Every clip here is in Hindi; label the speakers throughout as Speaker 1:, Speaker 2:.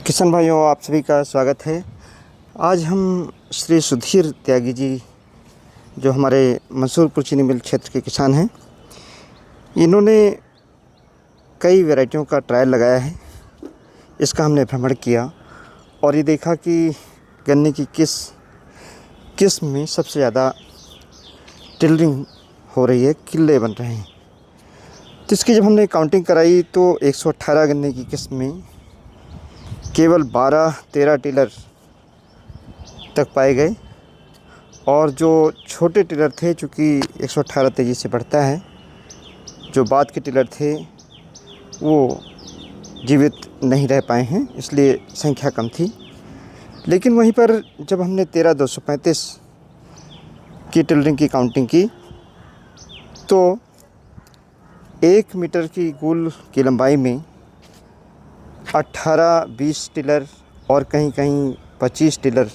Speaker 1: किसान भाइयों, आप सभी का स्वागत है। आज हम श्री सुधीर त्यागी जी, जो हमारे मंसूरपुर चीनी मिल क्षेत्र के किसान हैं, इन्होंने कई वैरायटियों का ट्रायल लगाया है। इसका हमने भ्रमण किया और ये देखा कि गन्ने की किस किस्म में सबसे ज़्यादा टिलरिंग हो रही है, किल्ले बन रहे हैं। तो इसकी जब हमने काउंटिंग कराई तो 118 गन्ने की किस्म में केवल 12-13 टिलर तक पाए गए और जो छोटे टिलर थे, चूँकि 118 तेज़ी से बढ़ता है, जो बाद के टिलर थे वो जीवित नहीं रह पाए हैं, इसलिए संख्या कम थी। लेकिन वहीं पर जब हमने 13,235 की टिलरिंग की काउंटिंग की तो 1 मीटर की गुल की लंबाई में 18-20 टिलर और कहीं कहीं 25 टिलर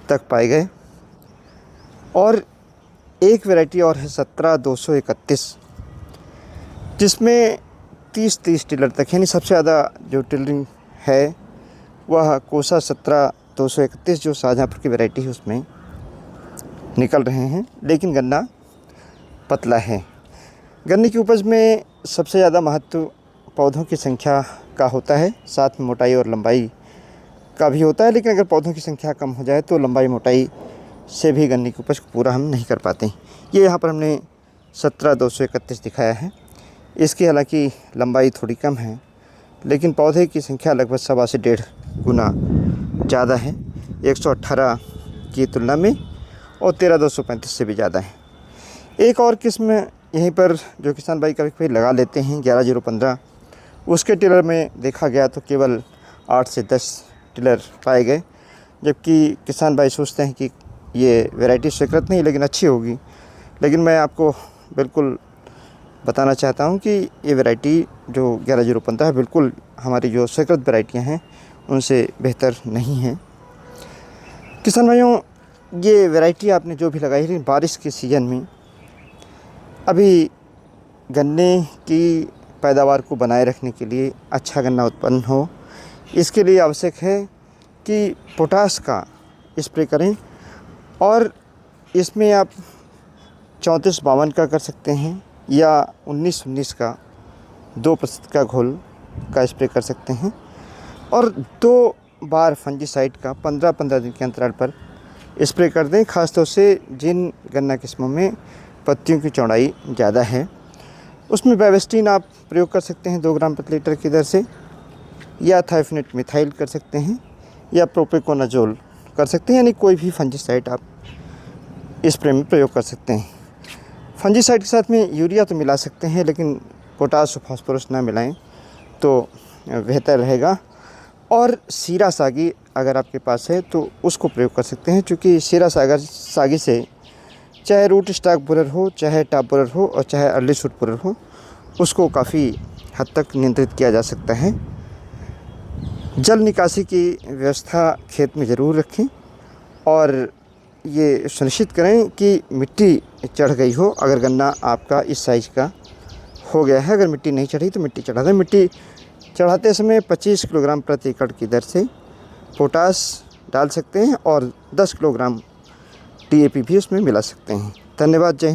Speaker 1: तक पाए गए। और एक वैरायटी और है 17,231, जिसमें 30-30 टिलर तक, यानी सबसे ज़्यादा जो टिलरिंग है वह कोसा 17,231 जो शाहजहाँपुर की वैरायटी है उसमें निकल रहे हैं। लेकिन गन्ना पतला है। गन्ने की उपज में सबसे ज़्यादा महत्व पौधों की संख्या का होता है, साथ में मोटाई और लंबाई का भी होता है। लेकिन अगर पौधों की संख्या कम हो जाए तो लंबाई मोटाई से भी गन्ने की उपज को पूरा हम नहीं कर पाते। ये यहाँ पर हमने 17,231 दिखाया है। इसकी हालांकि लंबाई थोड़ी कम है, लेकिन पौधे की संख्या लगभग 1.25 से 1.5 गुना ज़्यादा है 118 की तुलना में, और 13,235 से भी ज़्यादा है। एक और किस्म यहीं पर जो किसान भाई कभी लगा लेते हैं 11,015, उसके टिलर में देखा गया तो केवल 8 से 10 टिलर पाए गए। जबकि किसान भाई सोचते हैं कि ये वैरायटी स्वीकृत नहीं लेकिन अच्छी होगी। लेकिन मैं आपको बिल्कुल बताना चाहता हूँ कि ये वैरायटी जो 11,015 है बिल्कुल हमारी जो स्वीकृत वैरायटियाँ हैं उनसे बेहतर नहीं है। किसान भाइयों, ये वैरायटी आपने जो भी लगाई है, बारिश के सीज़न में अभी गन्ने की पैदावार को बनाए रखने के लिए, अच्छा गन्ना उत्पन्न हो, इसके लिए आवश्यक है कि पोटाश का स्प्रे करें। और इसमें आप 34-52 का कर सकते हैं या 19-19 का 2% का घोल का स्प्रे कर सकते हैं। और 2 बार फंजीसाइड का 15-15 दिन के अंतराल पर स्प्रे कर दें, ख़ासतौर से जिन गन्ना किस्मों में पत्तियों की चौड़ाई ज़्यादा है। उसमें बेवेस्टीन आप प्रयोग कर सकते हैं 2 ग्राम प्रति लीटर की दर से, या थाइफनेट मिथाइल कर सकते हैं, या प्रोपेकोनाजोल कर सकते हैं, यानी कोई भी फंजीसाइड आप स्प्रे में प्रयोग कर सकते हैं। फंजीसाइड के साथ में यूरिया तो मिला सकते हैं, लेकिन पोटाश और फास्फोरस ना मिलाएं तो बेहतर रहेगा। और सीरा सागी अगर आपके पास है तो उसको प्रयोग कर सकते हैं, क्योंकि सीरा सागी से चाहे रूट स्टॉक बोरर हो, चाहे टॉप बोरर हो और चाहे अर्ली शूट बोरर हो, उसको काफ़ी हद तक नियंत्रित किया जा सकता है। जल निकासी की व्यवस्था खेत में ज़रूर रखें और ये सुनिश्चित करें कि मिट्टी चढ़ गई हो। अगर गन्ना आपका इस साइज़ का हो गया है, अगर मिट्टी नहीं चढ़ी तो मिट्टी चढ़ा दें। मिट्टी चढ़ाते समय 25 किलोग्राम प्रति एकड़ की दर से पोटाश डाल सकते हैं और 10 किलोग्राम DAP भी उसमें मिला सकते हैं। धन्यवाद। जय हिंद।